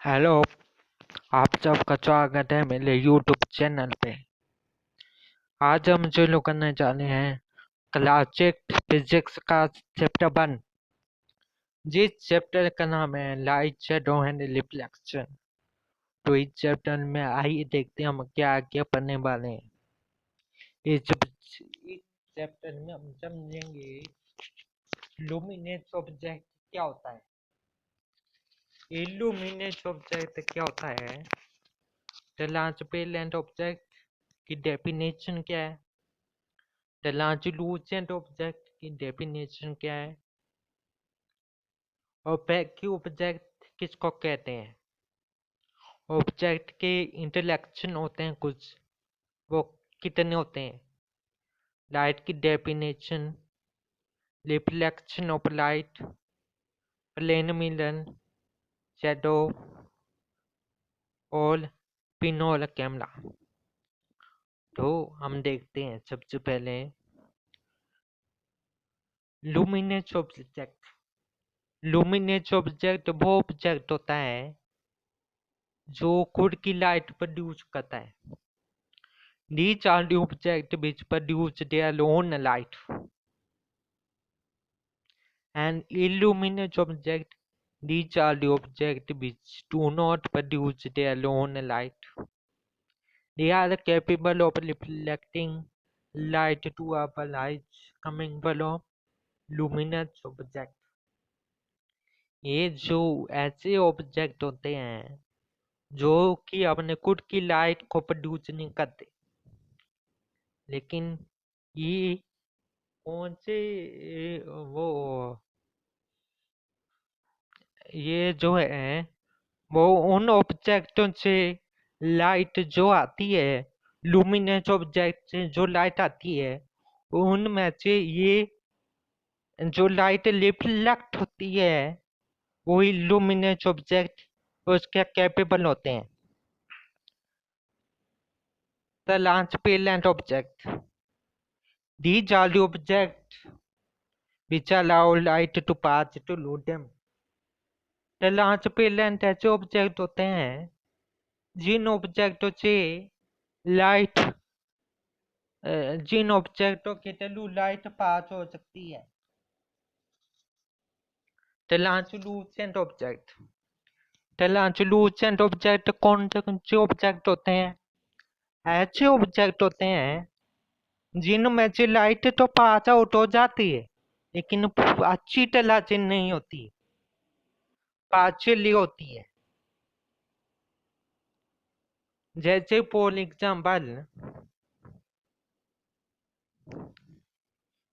Hello. आप सबका स्वागत है मेरे यूट्यूब चैनल पे। आज हम जो करने जा रहे हैं क्लासिक फिजिक्स का चैप्टर 1, जिस चैप्टर का नाम है लाइट शैडो एंड रिफ्लेक्शन। तो इस चैप्टर में आइए देखते हैं हम क्या क्या पढ़ने वाले हैं। इस चैप्टर में हम समझेंगे लुमिनेंस ऑब्जेक्ट क्या होता है, इल्यूमिनेट ऑब्जेक्ट क्या होता है, ट्रांसपेरेंट ऑब्जेक्ट की डेफिनेशन क्या है, ट्रांसलूसेंट ऑब्जेक्ट की डेफिनेशन क्या है, और वैक्यूम ऑब्जेक्ट किसको कहते हैं। ऑब्जेक्ट के इंटरेक्शन होते हैं कुछ, वो कितने होते हैं, लाइट की definition, reflection of light, plane mirror, shadow और पिनोल कैमरा। तो हम देखते हैं सबसे पहले लुमिनेंस ऑब्जेक्ट। लुमिनेंस ऑब्जेक्ट वो ऑब्जेक्ट होता है जो खुद की लाइट प्रोड्यूस करता है। These are the objects which produce their own light. And illuminate object, these are the objects which do not produce their own light. They are capable of reflecting light to our eyes coming from luminous object. ये जो ऐसे object होते हैं जो कि अपने खुद की लाइट को प्रोड्यूस नहीं करते, लेकिन ये कौन से वो ये जो है वो उन ऑब्जेक्टों से लाइट जो आती है, लुमिनस ऑब्जेक्ट से जो लाइट आती है उनमें से ये जो लाइट रिफ्लेक्ट होती है वही लुमिनस ऑब्जेक्ट उसके कैपेबल होते हैं। The transparent object, these are the objects which allow light to pass through them. Transparent ऐसे ऑब्जेक्ट होते हैं जिन ऑब्जेक्टों से लाइट जिन ऑब्जेक्टों के थ्रू लाइट पास हो सकती है। ट्रांसलूसेंट ऑब्जेक्ट, ट्रांसलूसेंट ऑब्जेक्ट कौन से ऑब्जेक्ट होते हैं, ऐसे ऑब्जेक्ट होते हैं जिनमें से लाइट तो पास आउट हो जाती है लेकिन अच्छी तरह से नहीं होती, पार्शियली होती है। जैसे फॉर एग्जाम्पल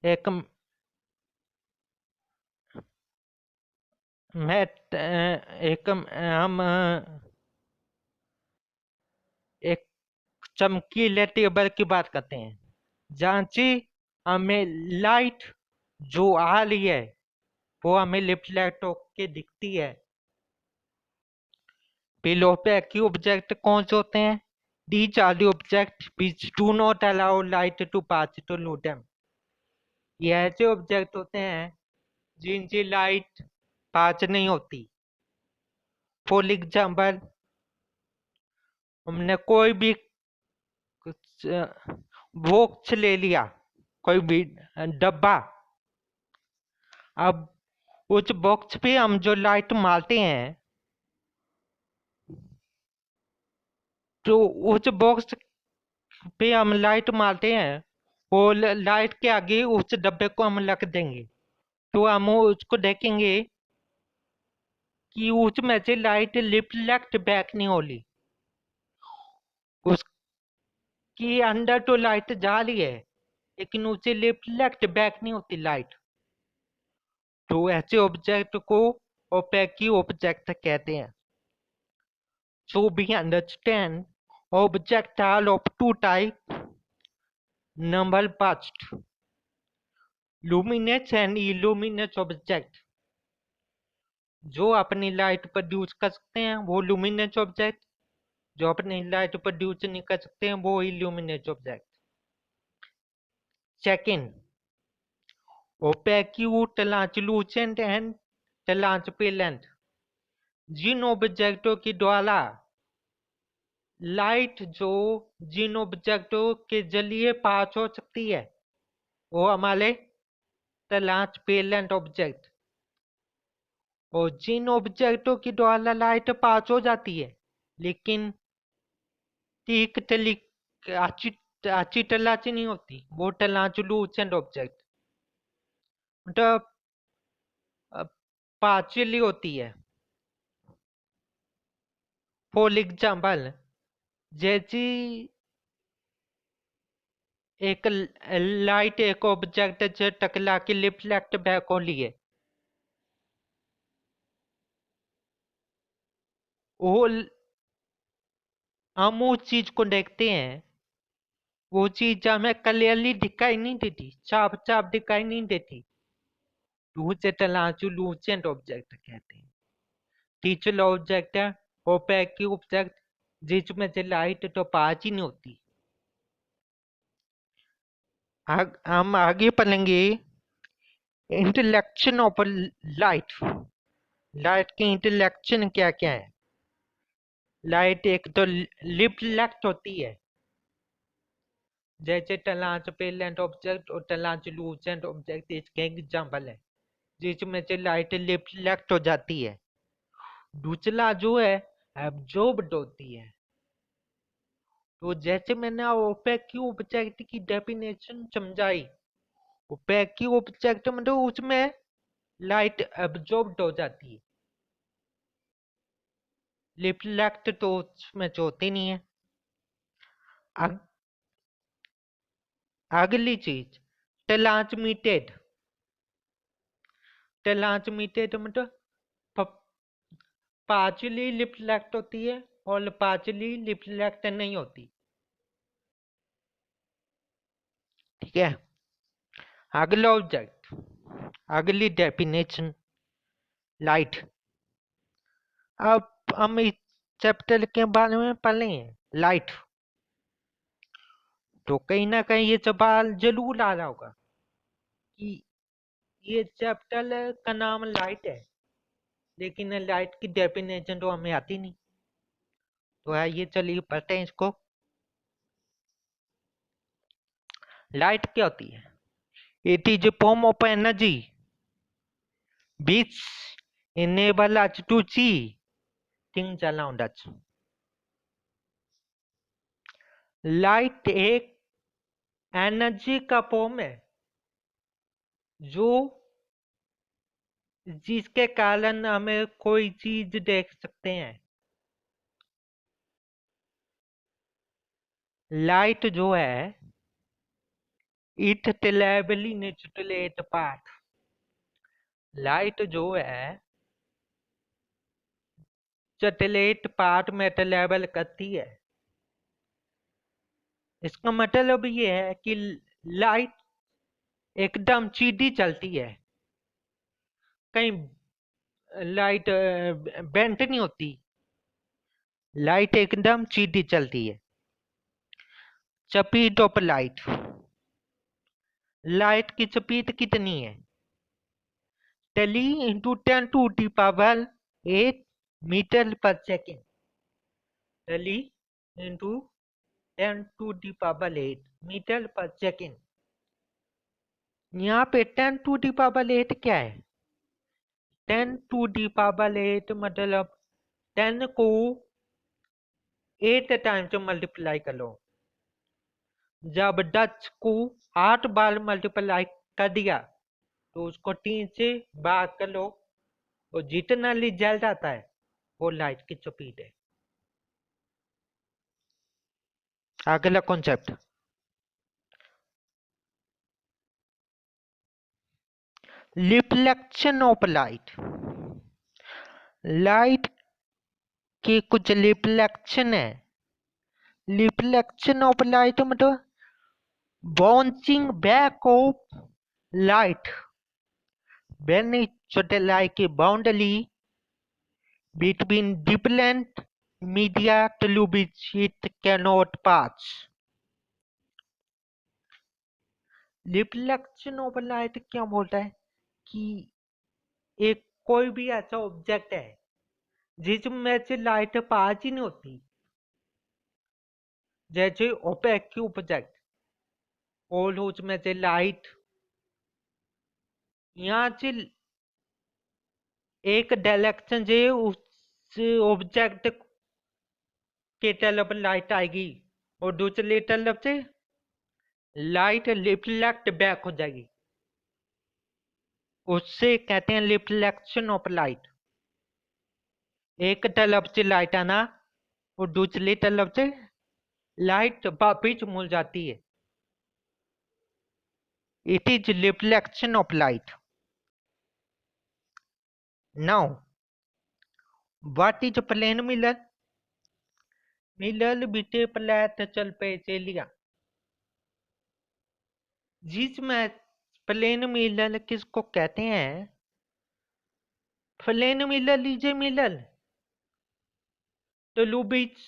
एक मैं एक हम एक चमकीले टेबल की बात करते हैं जहाँ से हमें लाइट जो आ रही है वो हमें रिफ्लेक्ट होके दिखती है। बिलो पे एक्यू ऑब्जेक्ट कौन से होते हैं, these are the objects which do not allow light to pass through them। ये ऐसे ऑब्जेक्ट होते हैं जिनसे लाइट पास नहीं होती। फॉर एग्जाम्पल हमने कोई भी बॉक्स ले लिया, कोई भी डब्बा, अब उस बॉक्स पे हम जो लाइट मारते हैं तो उस बॉक्स पे हम लाइट मारते हैं और लाइट के आगे उस डब्बे को हम रख देंगे तो हम उसको देखेंगे कि उसमें से लाइट रिफ्लेक्ट बैक नहीं हो रही, उसके अंदर तो लाइट जा रही है लेकिन उसे रिफ्लेक्ट बैक नहीं होती लाइट। तो ऐसे ऑब्जेक्ट को ओपेक ऑब्जेक्ट कहते हैं। So we understand object are of two type. Number first, luminous and illuminous object. जो अपनी लाइट प्रोड्यूस कर सकते हैं वो लुमिनस ऑब्जेक्ट, जो अपनी लाइट प्रोड्यूस नहीं कर सकते हैं वो illuminous object. Second, opaque, translucent and transparent. जिन ऑब्जेक्टों के द्वारा लाइट जो जिन ऑब्जेक्टों के जरिए पास हो सकती है वो हमारे लार्ज पेलेंट ऑब्जेक्ट, और जिन ऑब्जेक्टों के द्वारा लाइट पास हो जाती है लेकिन ठीक अच्छी तलाची नहीं होती, वो ट्रांसलूसेंट ऑब्जेक्ट मतलब पार्शियली होती है। फॉर एग्जाम्पल, जैसी एक लाइट एक ऑब्जेक्ट से टकरा के रिफ्लेक्ट बैक हो लिए, वो हम उस चीज को देखते हैं, वो चीज हमें क्लियरली दिखाई नहीं देती, साफ साफ दिखाई नहीं देती, तो उसे ट्रांसलूसेंट ऑब्जेक्ट कहते हैं। टीचर ऑब्जेक्ट है ओपेक ऑब्जेक्ट जिसमें से लाइट तो पास ही नहीं होती। हम आगे पढ़ेंगे इंटरलेक्शन ऑफ लाइट। लाइट की इंटरलेक्शन क्या क्या है। लाइट एक तो रिफ्लेक्ट होती है, जैसे ट्रांसपेरेंट ऑब्जेक्ट और ट्रांसलूसेंट ऑब्जेक्ट इसके एग्जाम्पल है, जिसमें से लाइट रिफ्लेक्ट हो जाती है। दूसरा जो है एब्जॉर्ब्ड होती है। तो जैसे मैंने ओपेक ऑब्जेक्ट की डेफिनेशन समझाई, ओपेक ऑब्जेक्ट मतलब उसमें लाइट एब्जॉर्ब्ड हो जाती है, रिफ्लेक्ट तो उसमें होती नहीं है। अगली चीज ट्रांसमिटेड। ट्रांसमिटेड मतलब पार्शियली रिफ्लेक्ट होती है और पार्शियली रिफ्लेक्ट नहीं होती। ठीक है, अगला ऑब्जेक्ट, अगली डेफिनेशन लाइट। अब हम इस चैप्टर के बारे में पढ़ें लाइट, तो कहीं ना कहीं ये सवाल जरूर आ रहा होगा कि ये चैप्टर का नाम लाइट है लेकिन लाइट की डेफिनेशन तो हमें आती नहीं। तो आइए चलिए पढ़ते हैं इसको। लाइट क्या होती है? It is a form of energy which enable us to see things around us। Light एक एनर्जी का फॉर्म है जो जिसके कारण हमें कोई चीज देख सकते हैं। लाइट जो है इट टेलेबली नेचुरलेट पाथ। लाइट जो है चटलेट पार्ट में ट्रेवल करती है। इसका मतलब ये है कि लाइट एकदम सीधी चलती है, कहीं लाइट बेंट नहीं होती, लाइट एकदम सीधी चलती है। स्पीड ऑफ लाइट, लाइट की स्पीड कितनी है? 10 × 10⁸ मीटर पर सेकेंड। 10 × 10⁸ मीटर पर सेकेंड। यहाँ पे 10⁸ क्या है? 10⁸ मतलब 10 को 8 टाइम्स मल्टीप्लाई कर लो। जब 10 को 8 बार मल्टीप्लाई कर दिया तो उसको 3 से भाग कर लो, और जितना रिजल्ट आता है वो लाइट की स्पीड है। अगला concept reflection of light. Light के कुछ रिफ्लेक्शन है। रिफ्लेक्शन ऑफ लाइट मतलब bouncing back of light when it like a boundary between different media through which it cannot pass। Reflection of light क्या बोलता है कि एक कोई भी ऐसा ऑब्जेक्ट है जिसमें से लाइट पास ही नहीं होती, जैसे ओपेक ऑब्जेक्ट, और उसमें से लाइट यहाँ से एक डायरेक्शन से उस ऑब्जेक्ट के तरफ लाइट आएगी और दूसरी तरफ से लाइट रिफ्लेक्ट बैक हो जाएगी, उससे कहते हैं रिफ्लेक्शन ऑफ लाइट। एक तरफ से लाइट आना और दूसरी तरफ से लाइट वापिस मुड़ जाती है, it is reflection of light. Now what is plane mirror? Mirror बीटे प्लेट चल पे लिया, जिसमें प्लेन मिरर किसको कहते हैं? प्लेन मिरर लीजिए, मिरर तो लुबिच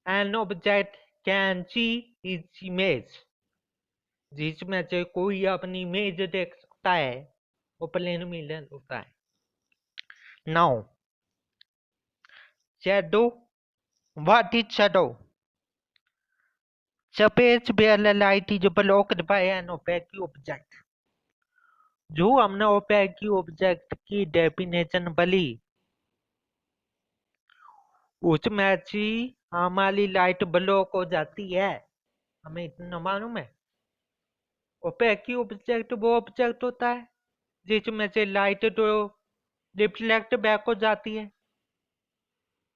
an object can see is image, जिसमें से कोई अपनी इमेज देख सकता है, वो प्लेन मिरर होता है। Now shadow, what is shadow? Space where light is blocked by an opaque object। जो हमने opaque ऑब्जेक्ट की डेफिनेशन बली, उसमें से हमारी लाइट ब्लॉक हो जाती है, हमें इतना मालूम है। opaque ऑब्जेक्ट वो ऑब्जेक्ट होता है जिसमें से लाइट तो रिफ्लेक्ट बैक हो जाती है,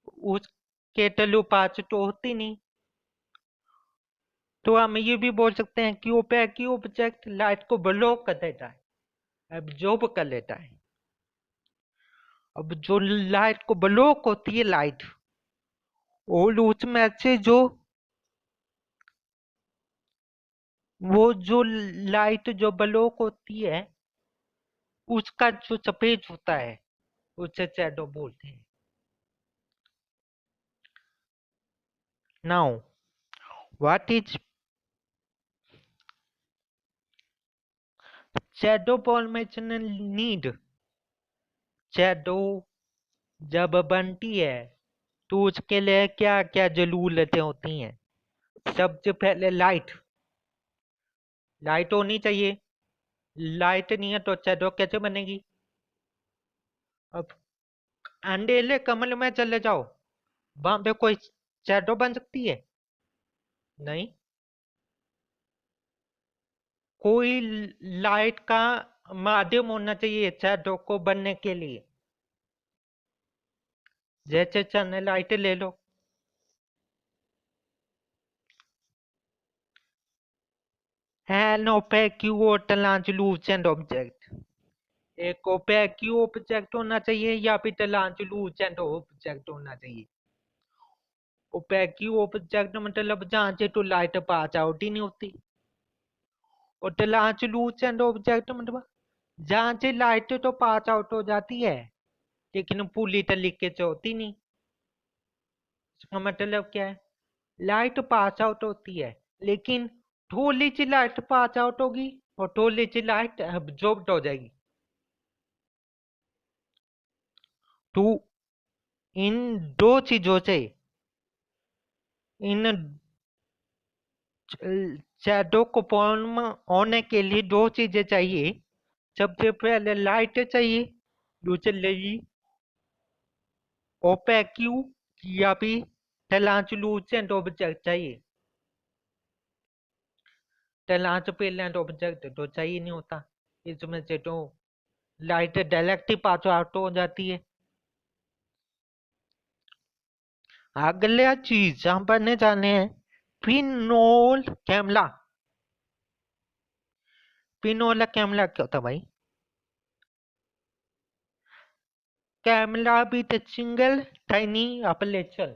उसके टल्लू पास तो होती नहीं। तो हम ये भी बोल सकते हैं कि opaque ऑब्जेक्ट लाइट को ब्लॉक कर देता है, एब्जॉर्ब कर लेता है। अब जो लाइट को ब्लॉक होती है लाइट, और उसमें से वो जो लाइट जो ब्लॉक होती है, उसका जो स्पेस होता है उसे शैडो बोलते हैं। Now what is shadow formation need? Shadow जब बनती है तो उसके लिए क्या क्या जरूरतें होती हैं? सबसे पहले लाइट, लाइट होनी चाहिए। लाइट नहीं है तो शैडो कैसे बनेगी? अब अंधेरे कमरे में चले जाओ, वहां पे कोई शैडो बन सकती है? नहीं। कोई लाइट का माध्यम होना चाहिए शैडो को बनने के लिए, जैसे सन लाइट ले लो। एन ओपेक और ट्रांसलूसेंट ऑब्जेक्ट, एक ओपेक ऑब्जेक्ट होना चाहिए या फिर ट्रांसलूसेंट ऑब्जेक्ट होना चाहिए। ओपेक ऑब्जेक्ट मतलब जहां से तो लाइट पास आउट ही नहीं होती, और ट्रांसलूसेंट ऑब्जेक्ट मतलब जहां से लाइट तो पास आउट हो जाती है लेकिन पूरी तरीके से होती नहीं। इसका मतलब क्या है? लाइट पास आउट होती है लेकिन थोड़ी सी लाइट पास आउट होगी और थोड़ी सी लाइट एब्जॉर्ब हो जाएगी। तो इन दो चीजों से, इन शैडो को फॉर्म होने के लिए दो चीजें चाहिए। सबसे पहले लाइट चाहिए, दूसरी ओपेक या फिर ट्रांसलूसेंट ऑब्जेक्ट चाहिए। ट्रांसपेरेंट ऑब्जेक्ट तो चाहिए नहीं होता, इसमें से तो लाइट डायरेक्ट ही पास आउट हो जाती है। अगला चीज हम पढ़ने जाने हैं फिनोल कैमला। फिनोल कैमला क्या होता है भाई? Kamala with single tiny aperture,